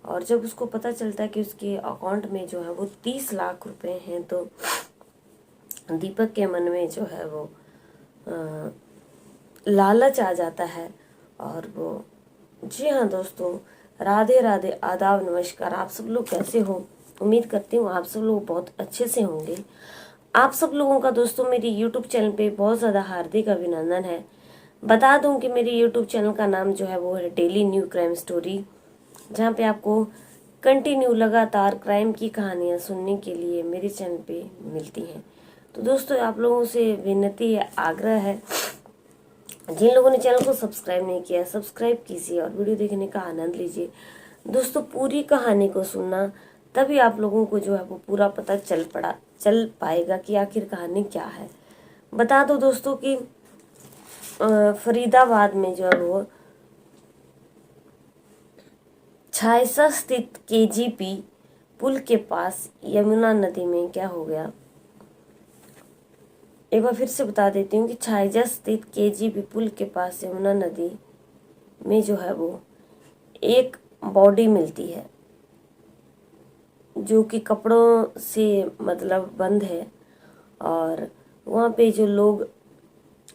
और जब उसको पता चलता है कि उसके अकाउंट में जो है वो 30 लाख रुपए हैं, तो दीपक के मन में जो है वो लालच आ जाता है। और वो, जी हाँ दोस्तों, राधे राधे, आदाब, नमस्कार। आप सब लोग कैसे हो? उम्मीद करती हूँ आप सब लोग बहुत अच्छे से होंगे। आप सब लोगों का दोस्तों मेरी यूट्यूब चैनल पे बहुत ज़्यादा हार्दिक अभिनंदन है। बता दूं कि मेरी यूट्यूब चैनल का नाम जो है वो है डेली न्यू क्राइम स्टोरी, जहाँ पे आपको कंटिन्यू लगातार क्राइम की कहानियाँ सुनने के लिए मेरे चैनल पे मिलती हैं। तो दोस्तों आप लोगों से विनती है, आग्रह है, जिन लोगों ने चैनल को सब्सक्राइब नहीं किया सब्सक्राइब कीजिए और वीडियो देखने का आनंद लीजिए। दोस्तों पूरी कहानी को सुनना, तभी आप लोगों को जो है वो पूरा पता चल पाएगा कि आखिर कहानी क्या है। बता दो दोस्तों कि फरीदाबाद में जो है वो छायसा स्थित केजीपी पुल के पास यमुना नदी में क्या हो गया। एक बार फिर से बता देती हूँ कि छायजा स्थित केजीपी पुल के पास यमुना नदी में जो है वो एक बॉडी मिलती है, जो कि कपड़ों से मतलब बंद है। और वहाँ पे जो लोग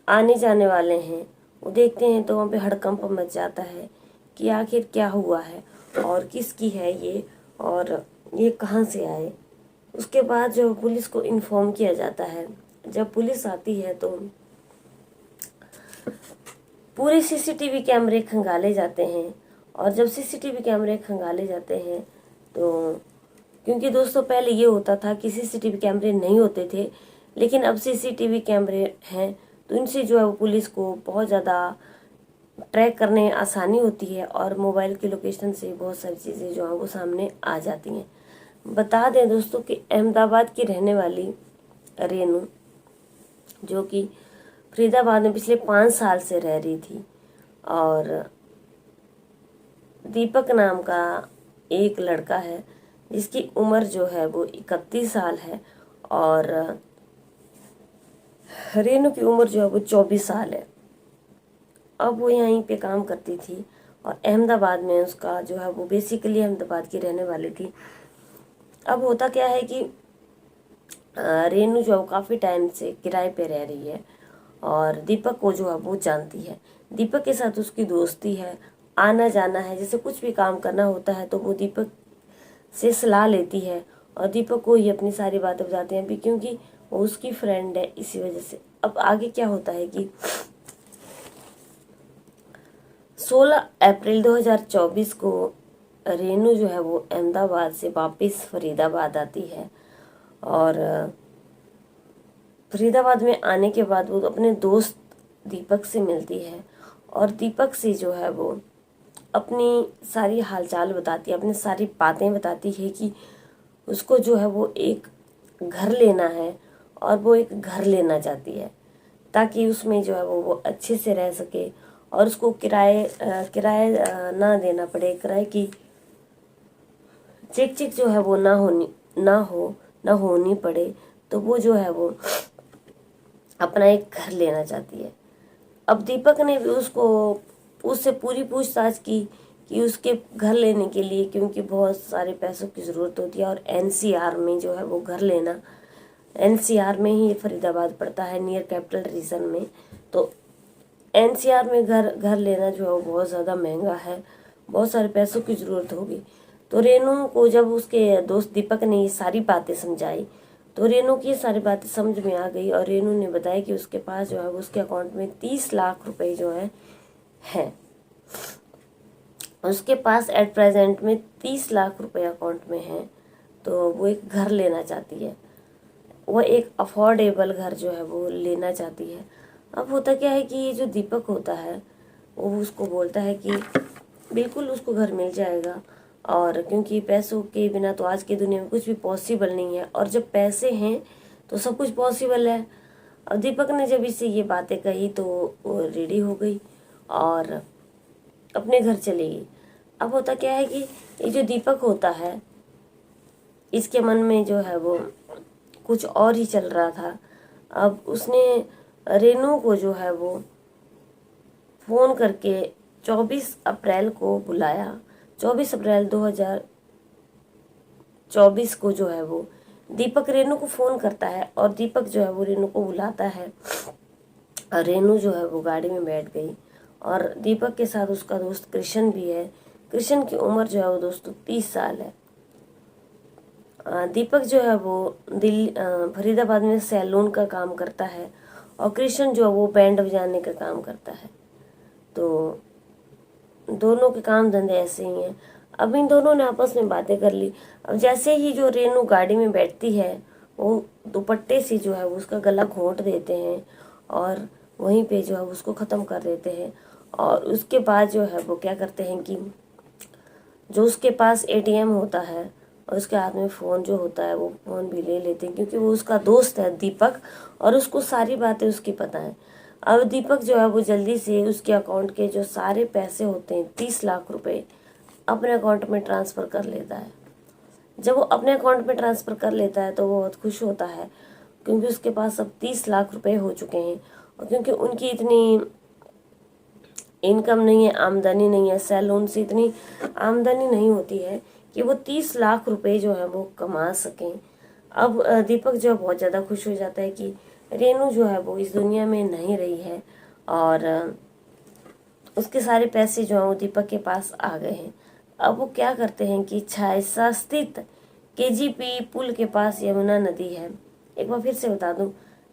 आने जाने वाले हैं वो देखते हैं तो वहाँ पे हड़कंप मच जाता है कि आखिर क्या हुआ है और किसकी है ये, और ये कहाँ से आए। उसके बाद जो पुलिस को इन्फॉर्म किया जाता है। जब पुलिस आती है तो पूरे सीसीटीवी कैमरे खंगाले जाते हैं। और जब सीसीटीवी कैमरे खंगाले जाते हैं तो, क्योंकि दोस्तों पहले ये होता था कि सीसीटीवी कैमरे नहीं होते थे, लेकिन अब सीसीटीवी कैमरे हैं तो इनसे जो है वो पुलिस को बहुत ज़्यादा ट्रैक करने आसानी होती है और मोबाइल की लोकेशन से बहुत सारी चीज़ें जो हैं वो सामने आ जाती हैं। बता दें दोस्तों कि अहमदाबाद की रहने वाली रेनू, जो कि फरीदाबाद में पिछले 5 साल से रह रही थी, और दीपक नाम का एक लड़का है जिसकी उम्र जो है वो 31 साल है, और रेनू की उम्र जो है वो 24 साल है। अब वो यहीं पे काम करती थी और अहमदाबाद में उसका जो है वो बेसिकली अहमदाबाद की रहने वाली थी। अब होता क्या है कि रेनू जो है वो काफ़ी टाइम से किराए पे रह रही है और दीपक को जो है वो जानती है। दीपक के साथ उसकी दोस्ती है, आना जाना है, जैसे कुछ भी काम करना होता है तो वो दीपक से सलाह लेती है और दीपक को ये अपनी सारी बातें बताते हैं भी, क्योंकि वो उसकी फ्रेंड है, इसी वजह से। अब आगे क्या होता है कि 16 अप्रैल 2024 को रेनू जो है वो अहमदाबाद से वापस फरीदाबाद आती है। और फरीदाबाद में आने के बाद वो अपने दोस्त दीपक से मिलती है और दीपक से जो है वो अपनी सारी हालचाल बताती है, अपनी सारी बातें बताती है कि उसको जो है वो एक घर लेना है और वो एक घर लेना चाहती है ताकि उसमें जो है वो अच्छे से रह सके और उसको किराए ना देना पड़े, किराए की चेक जो है वो ना होनी पड़े। तो वो जो है वो अपना एक घर लेना चाहती है। अब दीपक ने भी उससे पूरी पूछताछ की कि उसके घर लेने के लिए, क्योंकि बहुत सारे पैसों की ज़रूरत होती है और एनसीआर में जो है वो घर लेना, एनसीआर में ही फरीदाबाद पड़ता है, नियर कैपिटल रीजन में। तो एनसीआर में घर लेना जो है वो बहुत ज़्यादा महंगा है, बहुत सारे पैसों की ज़रूरत होगी। तो रेनू को जब उसके दोस्त दीपक ने ये सारी बातें समझाई तो रेनू की ये सारी बातें समझ में आ गई और रेनू ने बताया कि उसके पास जो है वो उसके अकाउंट में 30 लाख रुपए जो है उसके पास एट प्रेजेंट में 30 लाख रुपए अकाउंट में है। तो वो एक घर लेना चाहती है, वो एक अफोर्डेबल घर जो है वो लेना चाहती है। अब होता क्या है कि ये जो दीपक होता है वो उसको बोलता है कि बिल्कुल उसको घर मिल जाएगा, और क्योंकि पैसों के बिना तो आज की दुनिया में कुछ भी पॉसिबल नहीं है, और जब पैसे हैं तो सब कुछ पॉसिबल है। अब दीपक ने जब इसे ये बातें कही तो वो रेडी हो गई और अपने घर चली गई। अब होता क्या है कि ये जो दीपक होता है इसके मन में जो है वो कुछ और ही चल रहा था। अब उसने रेनू को जो है वो फ़ोन करके 24 अप्रैल को बुलाया। 24 अप्रैल 2024 को जो है वो दीपक रेनू को फ़ोन करता है और दीपक जो है वो रेनू को बुलाता है और रेनू जो है वो गाड़ी में बैठ गई और दीपक के साथ उसका दोस्त कृष्ण भी है। कृष्ण की उम्र जो है वो दोस्तों 30 साल है। दीपक जो है वो फरीदाबाद में सैलून का काम करता है और कृष्ण जो है वो बैंड बजाने का काम करता है। तो दोनों के काम धंधे ऐसे ही हैं। अब इन दोनों ने आपस में बातें कर ली। अब जैसे ही जो रेनू गाड़ी में बैठती है वो दुपट्टे से जो है वो उसका गला घोंट देते हैं और वहीं पे जो है उसको ख़त्म कर देते हैं। और उसके बाद जो है वो क्या करते हैं कि जो उसके पास एटीएम होता है और उसके हाथ में फ़ोन जो होता है वो फ़ोन भी ले लेते हैं, क्योंकि वो उसका दोस्त है दीपक और उसको सारी बातें उसकी पता है। अब दीपक जो है वो जल्दी से उसके अकाउंट के जो सारे पैसे होते हैं 30 लाख रुपए अपने अकाउंट में ट्रांसफ़र कर लेता है। जब वो अपने अकाउंट में ट्रांसफ़र कर लेता है तो वो बहुत खुश होता है, क्योंकि उसके पास अब 30 लाख रुपए हो चुके हैं। और क्योंकि उनकी इतनी इनकम नहीं है, आमदनी नहीं है, सैलून से इतनी आमदनी नहीं होती है कि वो 30 लाख रुपए जो है वो कमा सकें। अब दीपक जो है बहुत ज़्यादा खुश हो जाता है कि रेनू जो है वो इस दुनिया में नहीं रही है और उसके सारे पैसे जो हैं वो दीपक के पास आ गए हैं। अब वो क्या करते हैं कि छायसा स्थित केजीपी पुल के पास यमुना नदी है। एक बार फिर से बता दूं,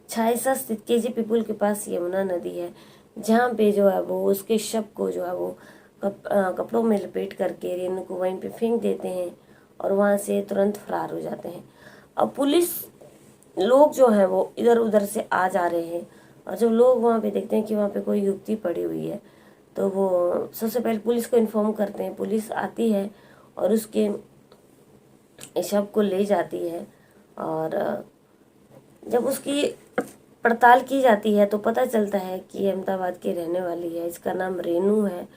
छायसा स्थित केजीपी पुल के पास यमुना नदी है, जहाँ पे जो है वो उसके शव को जो है वो कपड़ों में लपेट करके रेनू को वहीं पे फेंक देते हैं और वहाँ से तुरंत फरार हो जाते हैं। अब पुलिस लोग जो हैं वो इधर उधर से आ जा रहे हैं और जब लोग वहाँ पे देखते हैं कि वहाँ पे कोई युवती पड़ी हुई है तो वो सबसे पहले पुलिस को इन्फॉर्म करते हैं। पुलिस आती है और उसके शव को ले जाती है और जब उसकी पड़ताल की जाती है तो पता चलता है कि ये अहमदाबाद की रहने वाली है, इसका नाम रेनू है।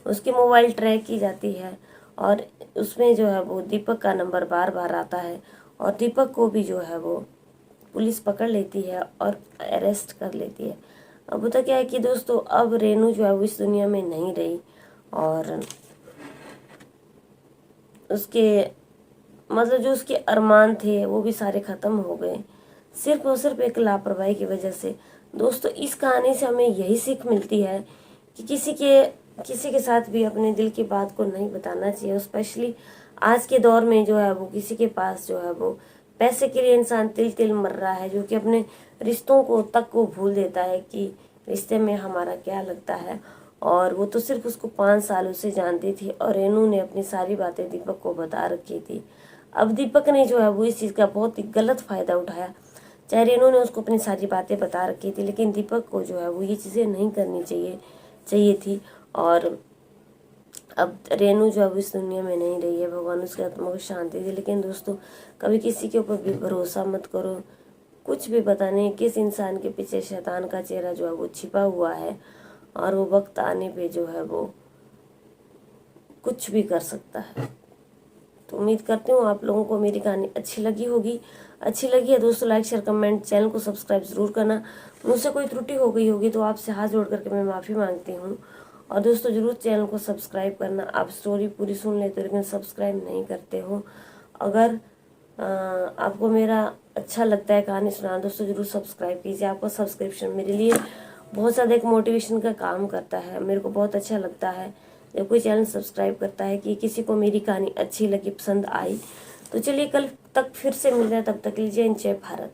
उसकी मोबाइल ट्रैक की जाती है और उसमें जो है वो दीपक का नंबर बार बार आता है और दीपक को भी जो है वो पुलिस पकड़ लेती है और अरेस्ट कर लेती है। अब होता क्या है कि दोस्तों अब रेनू जो है वो इस दुनिया में नहीं रही और उसके मतलब जो उसके अरमान थे वो भी सारे ख़त्म हो गए, सिर्फ और सिर्फ एक लापरवाही की वजह से। दोस्तों इस कहानी से हमें यही सीख मिलती है कि किसी के साथ भी अपने दिल की बात को नहीं बताना चाहिए। स्पेशली आज के दौर में जो है वो किसी के पास जो है वो पैसे के लिए इंसान तिल तिल मर रहा है, जो कि अपने रिश्तों को भूल देता है कि रिश्ते में हमारा क्या लगता है। और वो तो सिर्फ उसको 5 साल उससे जानती थी और रेनू ने अपनी सारी बातें दीपक को बता रखी थी। अब दीपक ने जो है वो इस चीज़ का बहुत ही गलत फ़ायदा उठाया। चाहे रेनू ने उसको अपनी सारी बातें बता रखी थी, लेकिन दीपक को जो है वो ये चीज़ें नहीं करनी चाहिए थी। और अब रेनू जो अब इस दुनिया में नहीं रही है, भगवान उसकी आत्मा को शांति दी। लेकिन दोस्तों कभी किसी के ऊपर भी भरोसा मत करो, कुछ भी पता नहीं किस इंसान के पीछे शैतान का चेहरा जो है वो छिपा हुआ है और वो वक्त आने पे जो है वो कुछ भी कर सकता है। तो उम्मीद करती हूँ आप लोगों को मेरी कहानी अच्छी लगी होगी। अच्छी लगी है दोस्तों लाइक शेयर कमेंट, चैनल को सब्सक्राइब ज़रूर करना। मुझसे कोई त्रुटि हो गई होगी तो आपसे हाथ जोड़ करके मैं माफ़ी मांगती हूँ। और दोस्तों ज़रूर चैनल को सब्सक्राइब करना। आप स्टोरी पूरी सुन लेते हो लेकिन सब्सक्राइब नहीं करते हो। अगर आपको मेरा अच्छा लगता है कहानी सुनाना, दोस्तों ज़रूर सब्सक्राइब कीजिए। आपका सब्सक्रिप्शन मेरे लिए बहुत ज़्यादा एक मोटिवेशन का काम करता है। मेरे को बहुत अच्छा लगता है जब कोई चैनल सब्सक्राइब करता है कि किसी को मेरी कहानी अच्छी लगी, पसंद आई। तो चलिए कल तक फिर से मिल रहे हैं, तब तक लीजिए जय भारत।